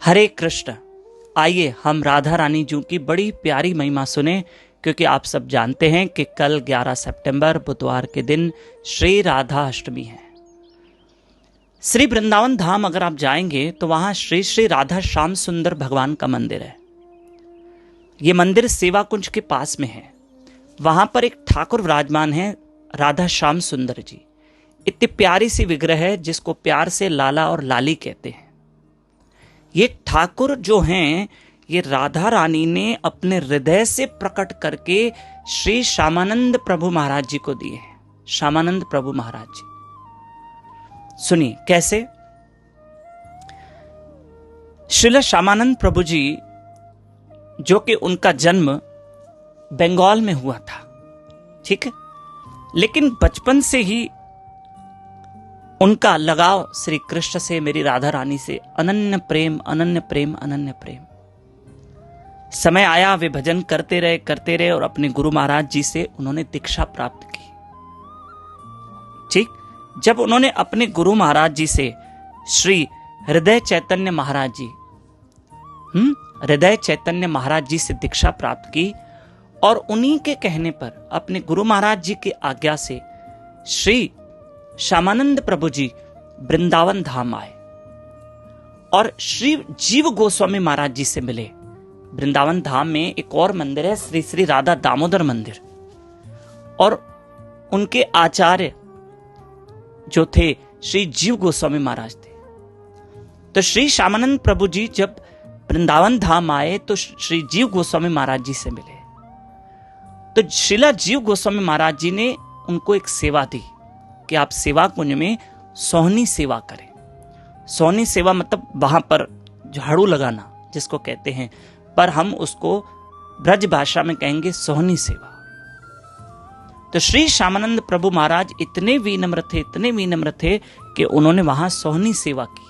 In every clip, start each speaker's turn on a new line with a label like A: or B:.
A: हरे कृष्ण। आइए हम राधा रानी जी की बड़ी प्यारी महिमा सुने, क्योंकि आप सब जानते हैं कि कल 11 सितंबर बुधवार के दिन श्री राधा अष्टमी है। श्री वृंदावन धाम अगर आप जाएंगे तो वहां श्री श्री राधा श्याम सुंदर भगवान का मंदिर है। ये मंदिर सेवा कुंज के पास में है। वहां पर एक ठाकुर विराजमान है, राधा श्याम सुंदर जी। इतनी प्यारी सी विग्रह है जिसको प्यार से लाला और लाली कहते हैं। ये ठाकुर जो हैं, ये राधा रानी ने अपने हृदय से प्रकट करके श्री श्यामानंद प्रभु महाराज जी को दिए हैं। श्यामानंद प्रभु महाराज जी, सुनिए कैसे। श्रील श्यामानंद प्रभु जी, जो कि उनका जन्म बंगाल में हुआ था, ठीक है, लेकिन बचपन से ही उनका लगाव श्री कृष्ण से, मेरी राधा रानी से अनन्य प्रेम, अनन्य प्रेम, अनन्य प्रेम। समय आया वे भजन करते रहे और अपने गुरु महाराज जी से उन्होंने दीक्षा प्राप्त की। ठीक, जब उन्होंने अपने गुरु महाराज जी से श्री हृदय चैतन्य महाराज जी हृदय चैतन्य महाराज जी से दीक्षा प्राप्त की और उन्हीं के कहने पर अपने गुरु महाराज जी की आज्ञा से श्री श्यामानंद प्रभु जी वृंदावन धाम आए और श्री जीव गोस्वामी महाराज जी से मिले। वृंदावन धाम में एक और मंदिर है, श्री श्री राधा दामोदर मंदिर, और उनके आचार्य जो थे श्री जीव गोस्वामी महाराज थे। तो श्री श्यामानंद प्रभु जी जब वृंदावन धाम आए तो श्री जीव गोस्वामी महाराज जी से मिले। तो श्रीला जीव गोस्वामी महाराज जी ने उनको एक सेवा दी कि आप सेवा कुंज में सोहनी सेवा करें। सोहनी सेवा मतलब वहां पर झाड़ू लगाना जिसको कहते हैं, पर हम उसको ब्रज भाषा में कहेंगे सोहनी सेवा। तो श्री श्यामानंद प्रभु महाराज इतने विनम्र थे कि उन्होंने वहां सोहनी सेवा की।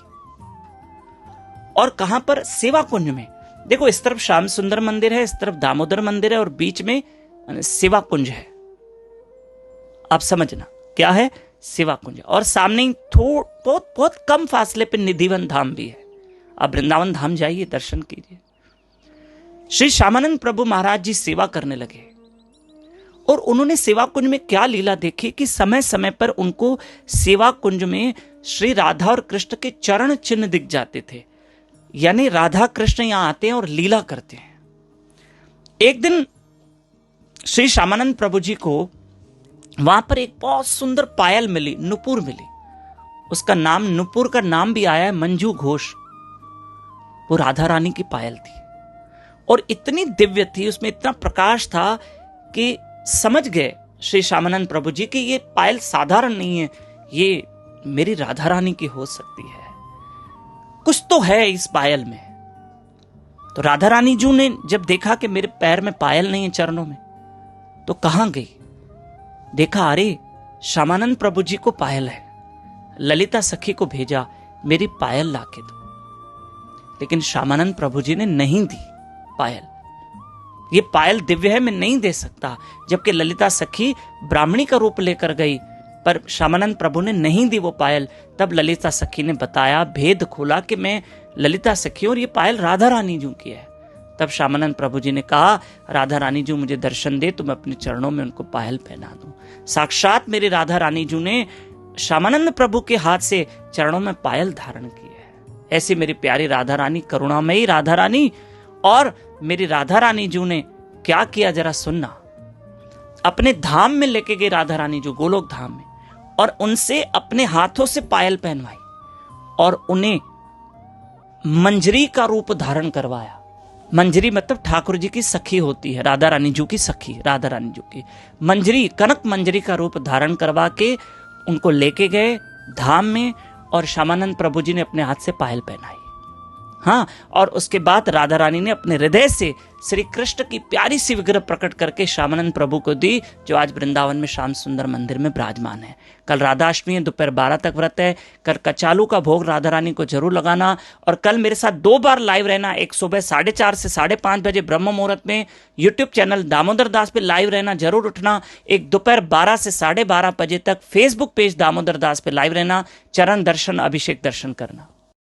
A: और कहां पर? सेवा कुंज में। देखो, इस तरफ श्याम सुंदर मंदिर है, इस तरफ दामोदर मंदिर है और बीच में सेवा कुंज है। आप समझना क्या है सेवा कुंज। और सामने ही बहुत कम फासले पे निधिवन धाम भी है। आप वृंदावन धाम जाइए, दर्शन कीजिए। श्री श्यामानंद प्रभु महाराज जी सेवा करने लगे और उन्होंने सेवा कुंज में क्या लीला देखी कि समय समय पर उनको सेवा कुंज में श्री राधा और कृष्ण के चरण चिन्ह दिख जाते थे। यानी राधा कृष्ण यहां आते हैं और लीला करते हैं। एक दिन श्री श्यामानंद प्रभु जी को वहां पर एक बहुत सुंदर पायल मिली, नुपुर मिली। उसका नाम, नुपुर का नाम भी आया है मंजू घोष। वो राधा रानी की पायल थी और इतनी दिव्य थी, उसमें इतना प्रकाश था कि समझ गए श्री श्यामानंद प्रभु जी कि ये पायल साधारण नहीं है, ये मेरी राधा रानी की हो सकती है, कुछ तो है इस पायल में। तो राधा रानी जी ने जब देखा कि मेरे पैर में पायल नहीं है, चरणों में, तो कहां गई? देखा, अरे श्यामानंद प्रभु जी को पायल है। ललिता सखी को भेजा, मेरी पायल लाके दो। लेकिन श्यामानंद प्रभु जी ने नहीं दी पायल। ये पायल दिव्य है, मैं नहीं दे सकता। जबकि ललिता सखी ब्राह्मणी का रूप लेकर गई, पर श्यामानंद प्रभु ने नहीं दी वो पायल। तब ललिता सखी ने बताया, भेद खोला कि मैं ललिता सखी और ये पायल राधा रानी जी की है। तब श्यामानंद प्रभु जी ने कहा, राधा रानी जी मुझे दर्शन दे तो मैं अपने चरणों में उनको पायल पहना दूं। साक्षात मेरी राधा रानी जी ने श्यामानंद प्रभु के हाथ से चरणों में पायल धारण की है। ऐसी मेरी प्यारी राधा रानी, करुणामयी राधा रानी। और मेरी राधा रानी जी ने क्या किया जरा सुनना। अपने धाम में लेके गई राधा रानी जी, गोलोक धाम में, और उनसे अपने हाथों से पायल पहनवाई और उन्हें मंजरी का रूप धारण करवाया। मंजरी मतलब ठाकुर जी की सखी होती है, राधा रानी जी की सखी, राधा रानी जी की मंजरी, कनक मंजरी का रूप धारण करवा के उनको लेके गए धाम में और श्यामानंद प्रभु जी ने अपने हाथ से पायल पहनाई। हाँ, और उसके बाद राधा रानी ने अपने हृदय से श्री कृष्ण की प्यारी सी विग्रह प्रकट करके श्यामानंद प्रभु को दी, जो आज वृंदावन में श्याम सुंदर मंदिर में विराजमान है। कल राधाष्टमी है, दोपहर 12 तक व्रत है। कल कचालू का भोग राधा रानी को जरूर लगाना। और कल मेरे साथ 2 बार लाइव रहना, एक सुबह 4:30 से 5:30 बजे ब्रह्म मुहूर्त में यूट्यूब चैनल दामोदर दास पे लाइव रहना, जरूर उठना। एक दोपहर 12 से 12:30 बजे तक फेसबुक पेज दामोदर दास पे लाइव रहना, चरण दर्शन अभिषेक दर्शन करना।